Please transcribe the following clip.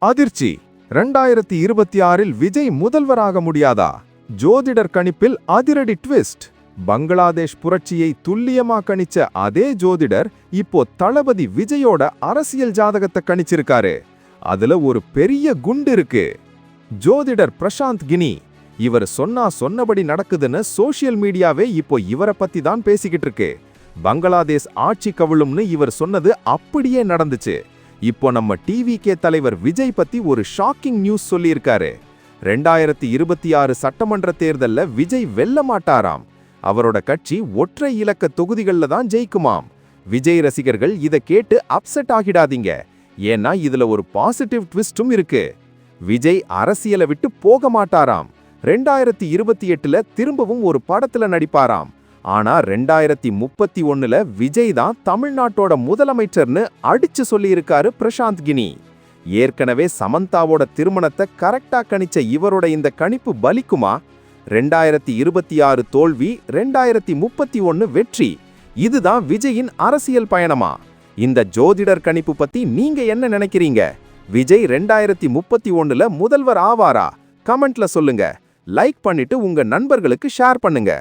அதிர்ச்சி 2026இல் விஜய் முதல்வராக முடியாதா? ஜோதிடர் கணிப்பில் அதிரடி ட்விஸ்ட். பங்களாதேஷ் புரட்சியை துல்லியமா கணிச்ச அதே ஜோதிடர் இப்போ தளபதி விஜயோட அரசியல் ஜாதகத்தை கணிச்சிருக்காரு. அதுல ஒரு பெரிய குண்டு இருக்கு. ஜோதிடர் பிரசாந்த் கினி இவர் சொன்னபடி நடக்குதுன்னு சோஷியல் மீடியாவே இப்போ இவரை பத்தி தான் பேசிக்கிட்டு இருக்கு. பங்களாதேஷ் ஆட்சி கவிழும்னு இவர் சொன்னது அப்படியே நடந்துச்சு. இப்போ நம்ம டிவிகே தலைவர் விஜய் பத்தி ஒரு ஷாக்கிங் நியூஸ் சொல்லியிருக்காரு. 2026 சட்டமன்ற தேர்தல்ல விஜய் வெல்ல மாட்டாராம். அவரோட கட்சி ஒற்றை இலக்க தொகுதிகள்ல தான் ஜெயிக்குமாம். விஜய் ரசிகர்கள் இதை கேட்டு அப்செட் ஆகிடாதீங்க. ஏன்னா இதுல ஒரு பாசிட்டிவ் ட்விஸ்டும் இருக்கு. விஜய் அரசியலை விட்டு போக மாட்டாராம். 2028ல திரும்பவும் ஒரு படத்துல நடிப்பாராம். ஆனா 2031ல விஜய் தான் தமிழ்நாட்டோட முதலமைச்சர்னு அடிச்சு சொல்லியிருக்காரு பிரசாந்த் கினி. ஏற்கனவே சமந்தாவோட திருமணத்தை கரெக்டா கணிச்ச இவரோட இந்த கணிப்பு பலிக்குமா? 2026 தோல்வி, 2031 வெற்றி. இதுதான் விஜயின் அரசியல் பயணமா? இந்த ஜோதிடர் கணிப்பு பத்தி நீங்க என்ன நினைக்கிறீங்க? விஜய் 2031ல முதல்வர் ஆவாரா? கமெண்ட்ல சொல்லுங்க. லைக் பண்ணிட்டு உங்க நண்பர்களுக்கு ஷேர் பண்ணுங்க.